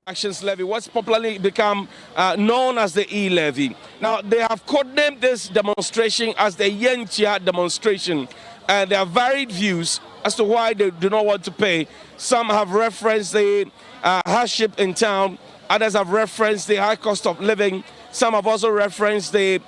Actions levy, what's popularly become known as the E-Levy. Now, they have codenamed this demonstration as the Yentua demonstration. There are varied views as to why they do not want to pay. Some have referenced the hardship in town. Others have referenced the high cost of living. Some have also referenced the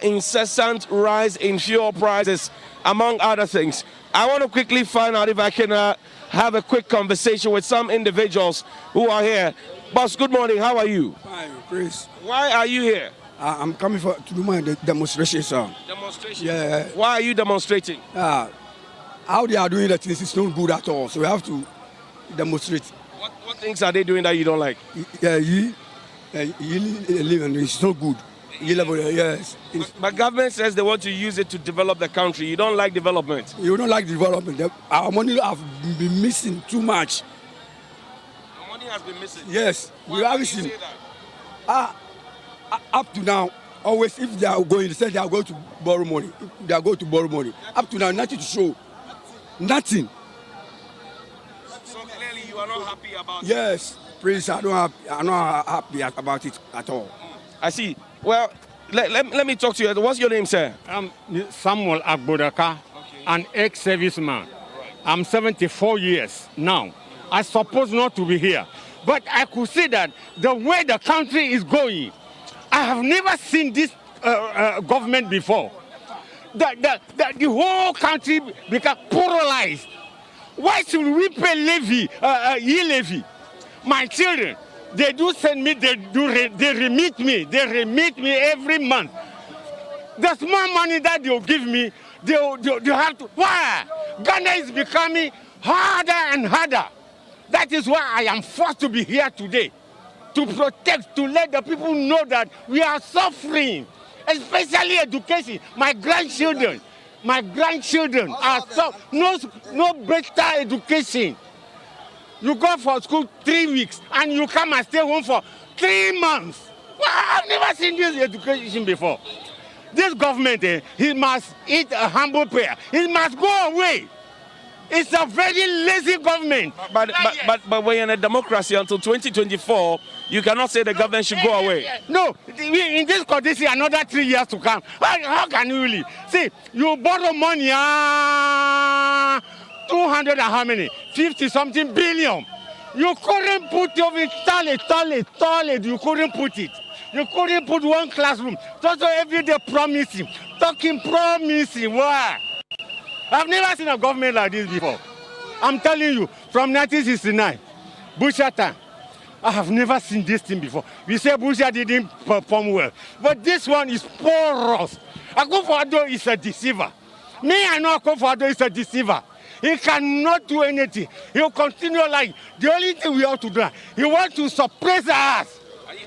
incessant rise in fuel prices, among other things. I want to quickly find out if I can have a quick conversation with some individuals who are here. Boss, good morning. How are you? Fine, please. Why are you here? I'm coming to do my demonstration, sir. Demonstration? Yeah. Why are you demonstrating? How they are doing that is not good at all, so we have to demonstrate. What things are they doing that you don't like? E-Levy is not good. E-Levy, yes. But government says they want to use it to develop the country. You don't like development? You don't like development. Our money have been missing too much. Has been missing. Yes, we haven't seen that. Up to now, always if they are going, they say they are going to borrow money. If they are going to borrow money. Up to now, nothing to show. Nothing. So clearly you are not happy about it. Yes, Prince, I'm not happy about it at all. I see. Well, let me talk to you. What's your name, sir? I'm Samuel Agbodaka, an ex-serviceman. Right. I'm 74 years now. I'm supposed not to be here. But I could see that the way the country is going, I have never seen this government before. The whole country become polarized. Why should we pay levy, E-Levy? My children, they do send me, they remit me. They remit me every month. The small money that they'll give me, they have to. Why? Ghana is becoming harder and harder. That is why I am forced to be here today, to protect, to let the people know that we are suffering, especially education. My grandchildren are no better education. You go for school 3 weeks and you come and stay home for 3 months. Well, I've never seen this education before. This government, he must eat a humble prayer. He must go away. It's a very lazy government. But we're in a democracy until 2024. You cannot say the government should go away. No, in this condition, another 3 years to come. How can you really? See, you borrow money, 200 and how many? 50-something billion. You couldn't put it, toilet. You couldn't put it. You couldn't put one classroom. Just every day promising. Why? I've never seen a government like this before. I'm telling you, from 1969, Bush time, I have never seen this thing before. We say Bush didn't perform well, but this one is porous. Akufo-Addo is a deceiver. Me, I know Akufo-Addo is a deceiver. He cannot do anything. He'll continue like the only thing we have to do. He wants to suppress us.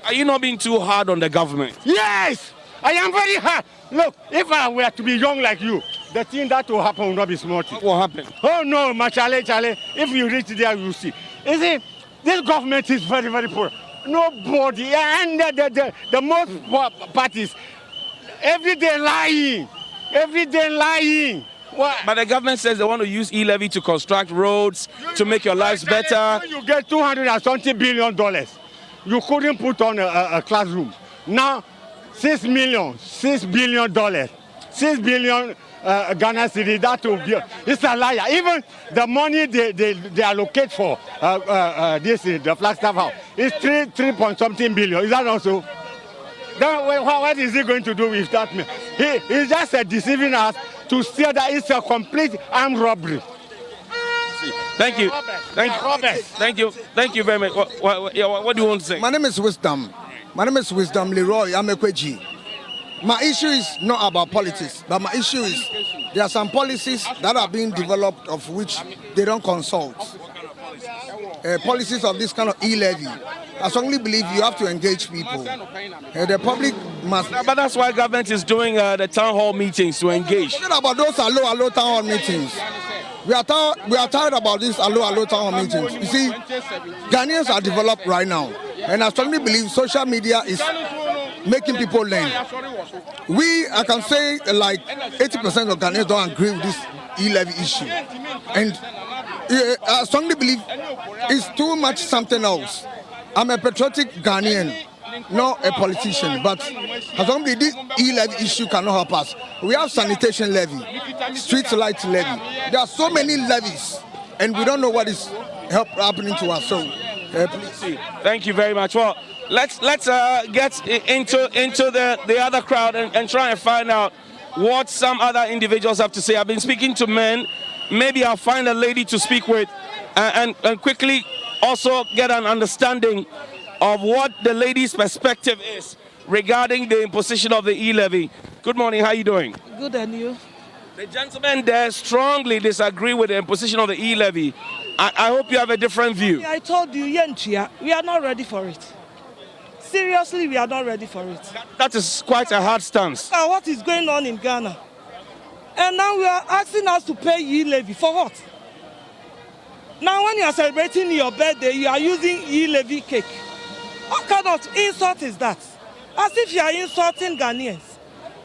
Are you not being too hard on the government? Yes, I am very hard. Look, if I were to be young like you, the thing that will happen will not be small. What will happen? Oh no, Charlie. If you reach there, you see. You see, this government is very, very poor. Nobody, and the most poor parties, every day lying. What? But the government says they want to use E-Levy to construct roads, to make your lives better. You get $220 billion. You couldn't put on a classroom. Now, $6 billion. $6 billion Ghana city, that will be, it's a liar. Even the money they allocate for the Flagstaff House is 3.something billion. Is that also? Then what is he going to do with that? He's just deceiving us to say that it's a complete armed robbery. Thank you. Thank you very much. What do you want to say? My name is Wisdom Leroy Amekweji. My issue is not about politics, but my issue is there are some policies that are being developed of which they don't consult. Policies of this kind of E-Levy. I strongly believe you have to engage people. The public must... But that's why government is doing the town hall meetings to engage. Talking about those allo town hall meetings. We are tired about these allo town hall meetings. You see, Ghanaians are developed right now. And I strongly believe social media is making people learn. I can say like 80% of Ghanaians don't agree with this E-Levy issue. And I strongly believe it's too much something else. I'm a patriotic Ghanaian, not a politician. But as long as this E-Levy issue cannot help us, we have sanitation levy, street light levy. There are so many levies, and we don't know what is happening to us. So, please. Thank you very much. Well, let's get into the other crowd and try and find out what some other individuals have to say. I've been speaking to men. Maybe I'll find a lady to speak with and quickly also get an understanding of what the lady's perspective is regarding the imposition of the E-Levy. Good morning, how are you doing? Good, and you? The gentlemen there strongly disagree with the imposition of the E-Levy. I hope you have a different view. I told you, Yentua, we are not ready for it. Seriously, we are not ready for it. That is quite a hard stance. What is going on in Ghana? And now we are asking us to pay E-Levy for what? Now when you are celebrating your birthday, you are using E-Levy cake. What kind of insult is that? As if you are insulting Ghanaians.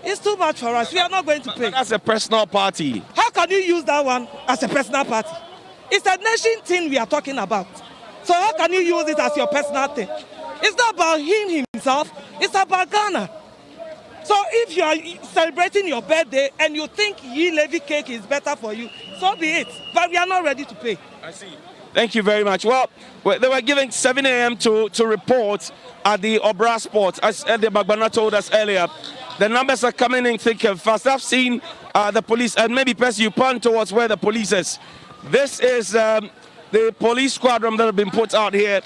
It's too much for us. We are not going to pay. That's a personal party. How can you use that one as a personal party? It's a nation thing we are talking about. So how can you use it as your personal thing? It's not about him himself. It's about Ghana. So if you are celebrating your birthday and you think E-Levy cake is better for you, so be it. But we are not ready to pay. I see. Thank you very much. Well, they were given 7 a.m. to report at the Obra Sport, as the Bagbana told us earlier. The numbers are coming in thick and fast. I've seen the police, and maybe Percy, you point towards where the police is. This is the police squadron that have been put out here.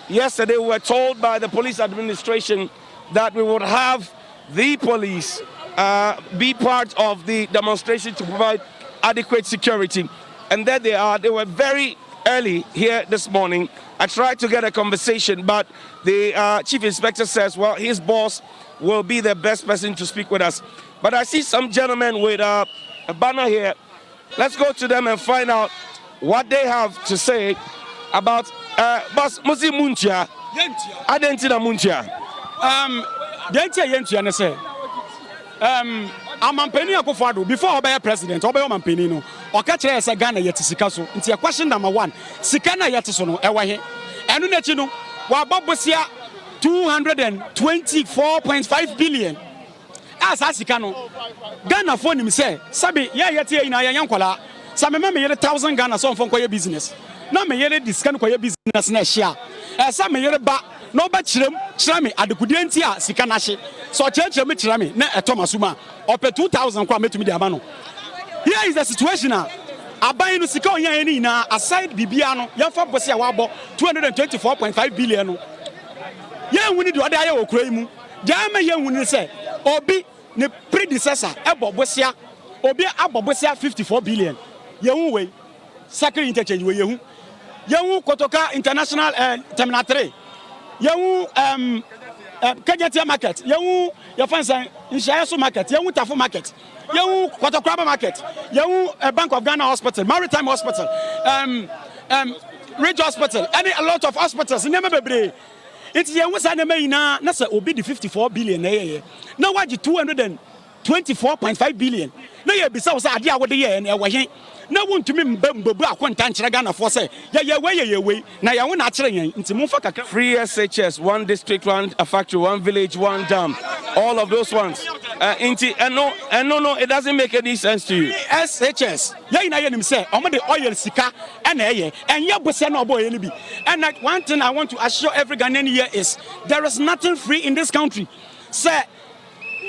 Yesterday, we were told by the police administration that we would have the police be part of the demonstration to provide adequate security. And there they are. They were very early here this morning. I tried to get a conversation, but the chief inspector says, well, his boss will be the best person to speak with us. But I see some gentlemen with a banner here. Let's go to them and find out what they have to say about Boss Musi Muntia. Identina Muntia. Yentua ne say amampani akofado before obey president obey amampani no oka kire say Ghana yeti sika so nti question number 1 sika na yeti so no ewa he enu na chi no wa bobosia 224.5 billion as sika no Ghana for nim say sabi ye yeti e na ye yankwala sa me me yere 1000 Ghana so mfon koye business na me yere discan koye business na share sa me yere ba no ba chirem chirame adekudie nti a sika na hye so chirem me chirame na etomasuma ope 2000 kwa metumi di ama no. Here is the situation aban no sika onya ni na aside bibia no yemfa bosia wa abo 224.5 billion no ye nwuni de oda ye okura yi mu de ama ye nwuni se obi ne predecessor ebo bosia obi abo bosia 54 billion ye hu we second interchange we ye hu Kotoka International Terminal 3 yewu Kejetia market yewu yefansan Inshayaso market yewu Tafo market yewu Kotokraba market yewu Bank of Ghana hospital Maritime hospital Ridge hospital a lot of hospitals neme bebre it yewu sa neme ina na se obi di 54 billion na ye na waji 224.5 billion na ye bisa wo sa ade a wo de ye na ewo he na wontumi mbambabu akonta nkyere Ghana for say ye we na ye wo na akere yen nti mumfa kakra free SHS, one district, one factory, one village, one dam, all of those ones no, it doesn't make any sense to you. SHS ye na ye nim say omo de oil sika na eye and ye bose na obo ye ni bi. And one thing I want to assure every Ghanaian here is there is nothing free in this country. Say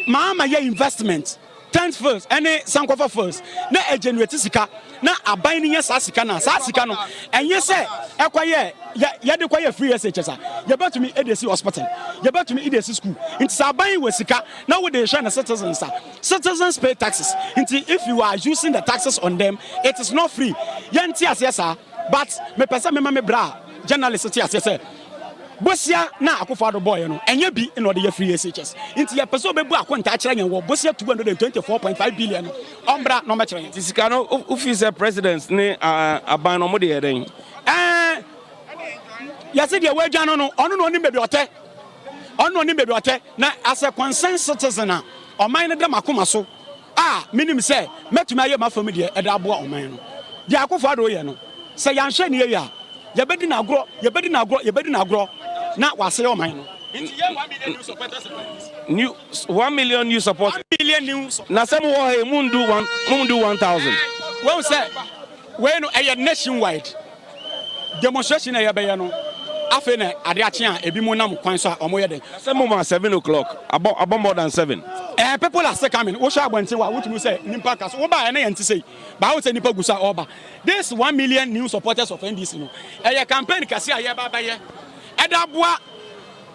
mama ye investment tens first any sankofa first na e generate sika na aban ni yes sika na sika no enye say ekwaye ye de kwaye free SHS ye betumi EDC hospital ye betumi EDC school nti aban we sika na we dey share na citizens pay taxes nti if you are using the taxes on them it is not free ye nti asesa but me pesa me ma me bra journalist ti asesa Bosia na akufado boy no enye bi na ode ye free SHS nti ye person bebu akonta akere yen wo Bosia 224.5 billion no ombra no mekere yen sika no officer president ne aban no mo de eden ya se de wadwa no ono no ni bebi ote na as a concerned citizen oman ne dem akoma so minim say metumi aye ma family de eda abo oman no de akufado ye no se yan hwe ne ye ya ye bedi na agro na wase o man no nti ye 1 million new supporters New 1 million new support. 1 million new Na some wo he mundu 1000. When say when a nationwide demonstration e be no afi na ade ache a ebi mu nam kwan so a omo ye den Some moment 7 o'clock about more than 7. People are still coming. Wo sha abonte wa wotumi say nimpa ka so wo ba na yente say ba wo say nipa gusa oba this 1 million new supporters of NDC no e campaign kase a ye ba ba ye edaboa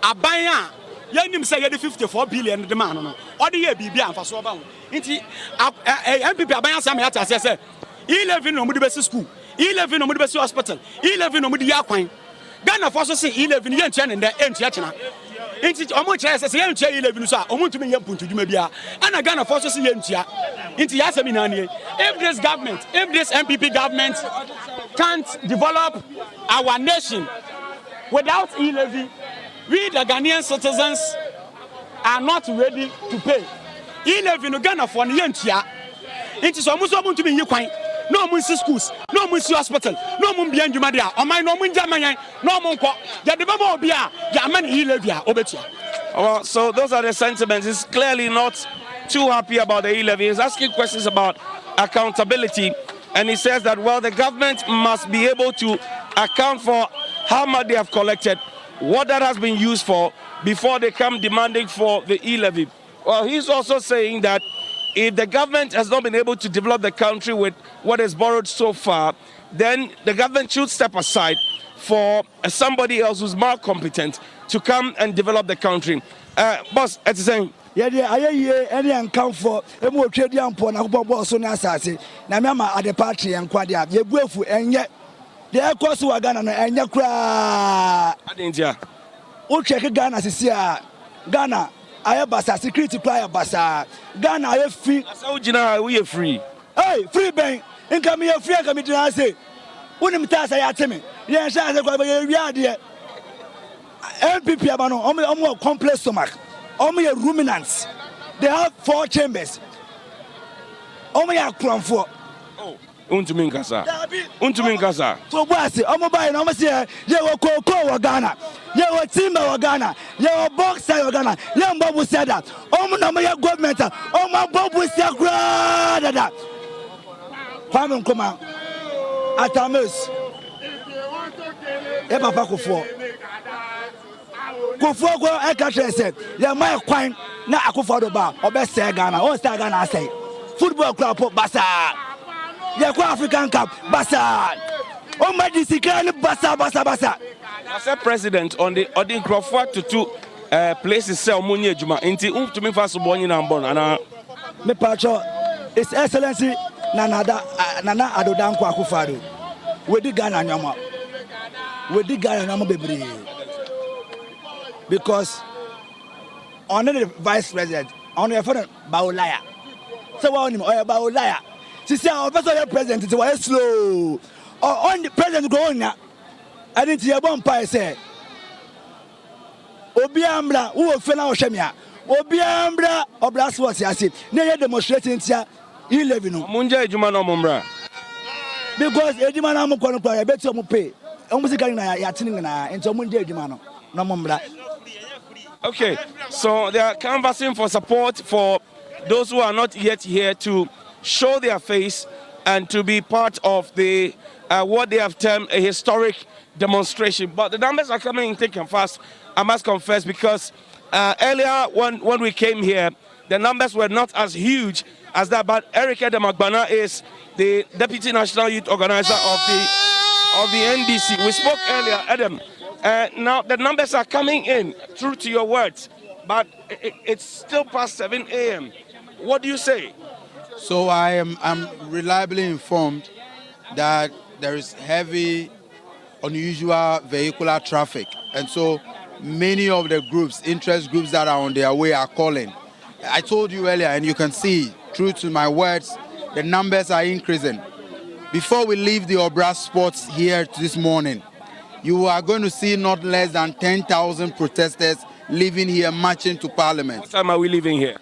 aban a yenim say ye 54 billion de man no ode ye bibia amfa so oba ho nti MPP aban asam ya tase say E-Levy no mudi besi school E-Levy no mudi besi hospital E-Levy no mudi yakwan Ghana for so say E-Levy ye ntua ne ntua chena nti omo kire say ye ntua E-Levy no so a omo ntumi ye puntu dwuma bia ana Ghana for so say ye ntua nti ya semi na ne if this MPP government can't develop our nation without E-Levy, we the Ghanaian citizens are not ready to pay. E-Levy no Ghana for ne ntua nti so omo ntumi ye kwan no mun schools no mun hospital no mun bia ndwuma dia o man no mun jamanyan no mun ko ya de baba obi a ya man E-Levy a obetua. Well, so those are the sentiments. He's clearly not too happy about the E-Levy. He's asking questions about accountability, and he says that, well, the government must be able to account for how much they have collected, what that has been used for, before they come demanding for the E-Levy. Well, he's also saying that if the government has not been able to develop the country with what is borrowed so far, then the government should step aside for somebody else who's more competent to come and develop the country. Boss, it's saying. Yeah, any account for a more trade young pon, a boss on assassin. Namama at the party and Quadia, ye bufu, and yet the air course were Ghana and ya cry. I didn't hear. Oh, check Ghana, Sia Ghana. I have basa security player basa Ghana I have free. So Gina, we are free. Hey, free bank. Income here free committee I say. Unim tasa ya teme. Yeah, say kwa be MPP abano omo complex stomach. Omo ruminants. They have 4 chambers. Omo ya kramfo. Oh, untumi nkasa. So boss, omo buy no omo say ye wo koko wa Ghana. Ye wo timber wa Ghana. Ye wo boxer wa Ghana. Ye mbabu said that. Omo na my government. Omo mbabu say kra dada. Kwame Nkrumah Atames e papa Kufo go e ka say ye my kwan na Akufo do ba obese Ghana o say Ghana say football club basa ye kwa African Cup basa o ma disikani basa I said president on the Crawford to 2 places say omunye adwuma nti untumi fa so bo nyina mbon ana me pacho His Excellency Nana Adodanko Akufo-Addo we di Ghana nyama bebre because on the vice president on your friend Baolaya so we on him or Baolaya she say our person president it was slow on the president go on na I didn't hear one pie say Obiambra who fela o hwemia Obiambra obras was yase na demonstrating tia E-Levy no munja ejuma no mombra because ejuma na mo kono kwa beti o mo pay o mo sika na ya tini na ento munja ejuma no na mombra. Okay, so they are canvassing for support for those who are not yet here to show their face and to be part of the what they have termed a historic demonstration. But the numbers are coming in thick and fast, I must confess, because earlier when we came here, the numbers were not as huge as that. But Erika Demagbana is the Deputy National Youth Organizer of the NDC. We spoke earlier, Adam. Now the numbers are coming in, true to your words, but it's still past 7 a.m. What do you say? So I'm reliably informed that there is heavy, unusual vehicular traffic, and so many of the groups, interest groups that are on their way are calling. I told you earlier, and you can see, true to my words, the numbers are increasing. Before we leave the Obra spots here this morning, you are going to see not less than 10,000 protesters leaving here, marching to Parliament. What time are we leaving here?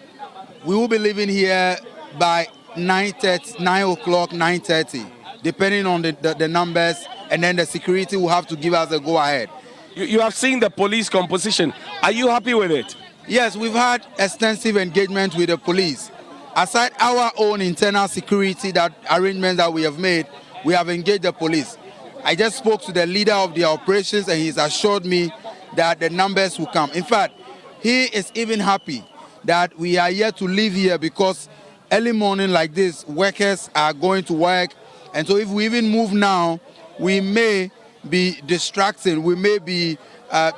We will be leaving here by 9 o'clock, 9:30, depending on the numbers, and then the security will have to give us a go-ahead. You have seen the police composition. Are you happy with it? Yes, we've had extensive engagement with the police. Aside our own internal security arrangements that we have made, we have engaged the police. I just spoke to the leader of the operations and he's assured me that the numbers will come. In fact, he is even happy that we are here to live here because early morning like this, workers are going to work. And so if we even move now, we may be distracting, we may be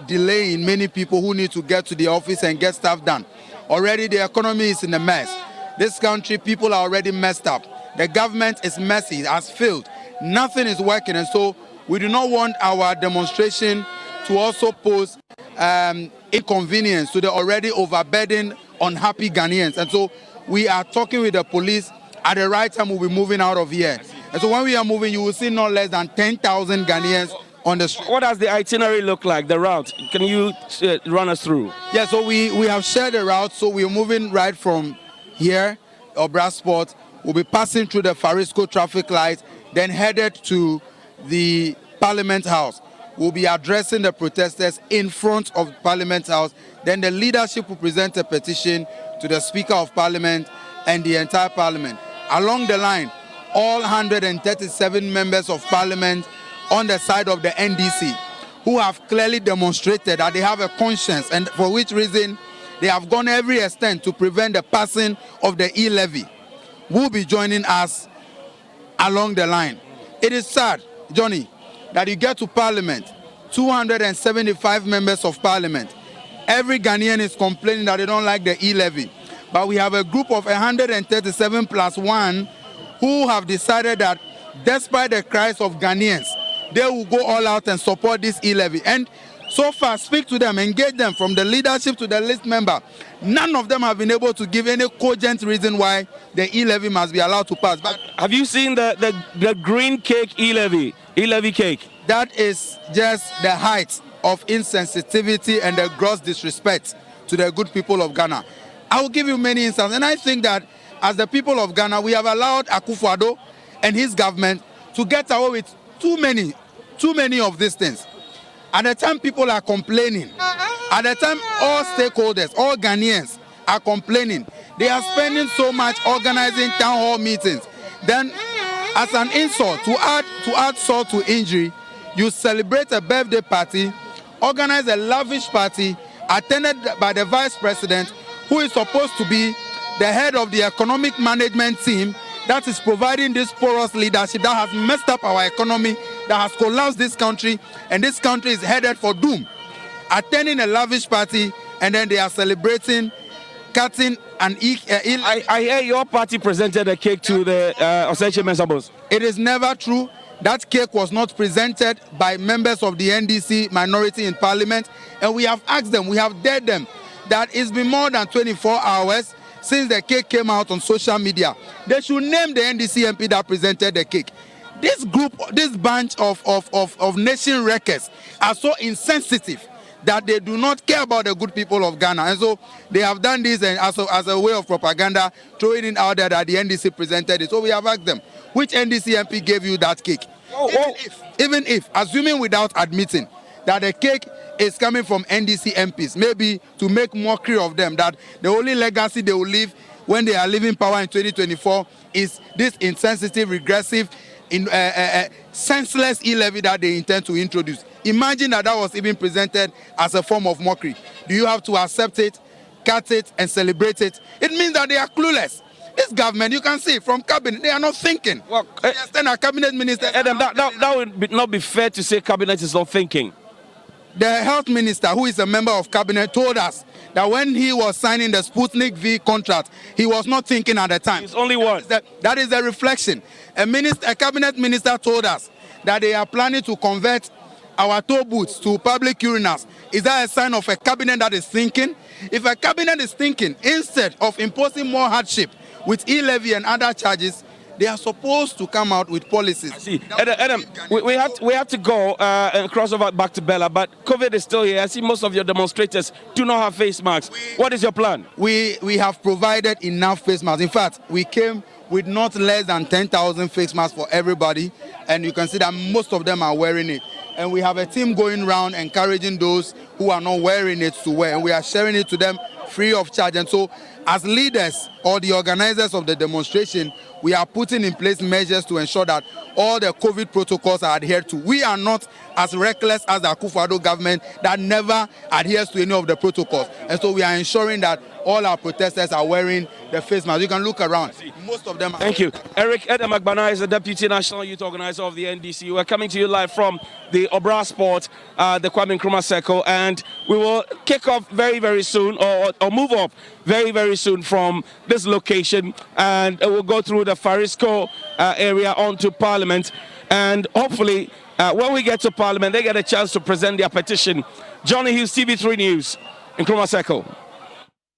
delaying many people who need to get to the office and get stuff done. Already the economy is in a mess. This country, people are already messed up. The government is messy, it has failed. Nothing is working, and so we do not want our demonstration to also pose inconvenience to the already overburdened, unhappy Ghanaians. And so we are talking with the police. At the right time, we'll be moving out of here. And so when we are moving, you will see not less than 10,000 Ghanaians on the street. What does the itinerary look like, the route? Can you run us through? Yeah, so we have shared the route. So we're moving right from here, or Brasport. We'll be passing through the Farisco traffic light, then headed to the Parliament House. We'll be addressing the protesters in front of Parliament House. Then the leadership will present a petition to the Speaker of Parliament and the entire Parliament. Along the line, all 137 members of Parliament on the side of the NDC who have clearly demonstrated that they have a conscience and for which reason they have gone every extent to prevent the passing of the E-Levy, will be joining us along the line. It is sad, Johnny, that you get to Parliament, 275 members of Parliament. Every Ghanaian is complaining that they don't like the E-Levy. But we have a group of 137 plus one who have decided that despite the cries of Ghanaians, they will go all out and support this E-Levy. And so far, speak to them, engage them from the leadership to the list member. None of them have been able to give any cogent reason why the E-Levy must be allowed to pass. But have you seen the green cake E-Levy cake? That is just the height of insensitivity and the gross disrespect to the good people of Ghana. I will give you many instances, and I think that as the people of Ghana, we have allowed Akufo-Addo and his government to get away with too many of these things. At the time people are complaining, at the time all stakeholders, all Ghanaians are complaining, they are spending so much organizing town hall meetings. Then, as an insult, to add salt to injury, you celebrate a birthday party, organize a lavish party, attended by the vice president, who is supposed to be the head of the economic management team that is providing this porous leadership that has messed up our economy, that has collapsed this country, and this country is headed for doom. Attending a lavish party, and then they are celebrating, cutting an I hear your party presented a cake to the Oseche Mensabos. It is never true. That cake was not presented by members of the NDC minority in Parliament, and we have asked them, we have dared them, that it's been more than 24 hours since the cake came out on social media. They should name the NDC MP that presented the cake. This group, this bunch of nation wreckers are so insensitive that they do not care about the good people of Ghana. And so they have done this and as a way of propaganda, throwing it out there that the NDC presented it. So we have asked them, which NDC MP gave you that cake? Even if, assuming without admitting that the cake is coming from NDC MPs, maybe to make mockery of them, that the only legacy they will leave when they are leaving power in 2024 is this insensitive, regressive, senseless E-Levy that they intend to introduce. Imagine that was even presented as a form of mockery. Do you have to accept it, cut it, and celebrate it? It means that they are clueless. This government, you can see from cabinet, they are not thinking. Well, a cabinet minister. Adam, that would not be fair to say cabinet is not thinking. The health minister, who is a member of cabinet, told us that when he was signing the Sputnik V contract, he was not thinking at the time. It's only one. That is a reflection. A cabinet minister told us that they are planning to convert our toll booths to public urinals. Is that a sign of a cabinet that is thinking? If a cabinet is thinking, instead of imposing more hardship with E-Levy and other charges, they are supposed to come out with policies. I see. Adam, we have to go and cross over back to Bella, but COVID is still here. I see most of your demonstrators do not have face masks. What is your plan? We have provided enough face masks. In fact, we came with not less than 10,000 face masks for everybody. And you can see that most of them are wearing it. And we have a team going around encouraging those who are not wearing it to wear. And we are sharing it to them free of charge. And so as leaders or the organizers of the demonstration, we are putting in place measures to ensure that all the COVID protocols are adhered to. We are not as reckless as the Akufo-Addo government that never adheres to any of the protocols. And so we are ensuring that all our protesters are wearing the face mask. You can look around. Most of them are. Thank you. Eric Edemagbana is the Deputy National Youth Organizer of the NDC. We're coming to you live from the Obra Sport, the Kwame Nkrumah Circle, and we will kick off very, very soon, or move off very, very soon from this location, and we'll go through the Farisco area onto Parliament, and hopefully when we get to Parliament, they get a chance to present their petition. Johnny Hughes, TV3 News, Nkrumah Circle.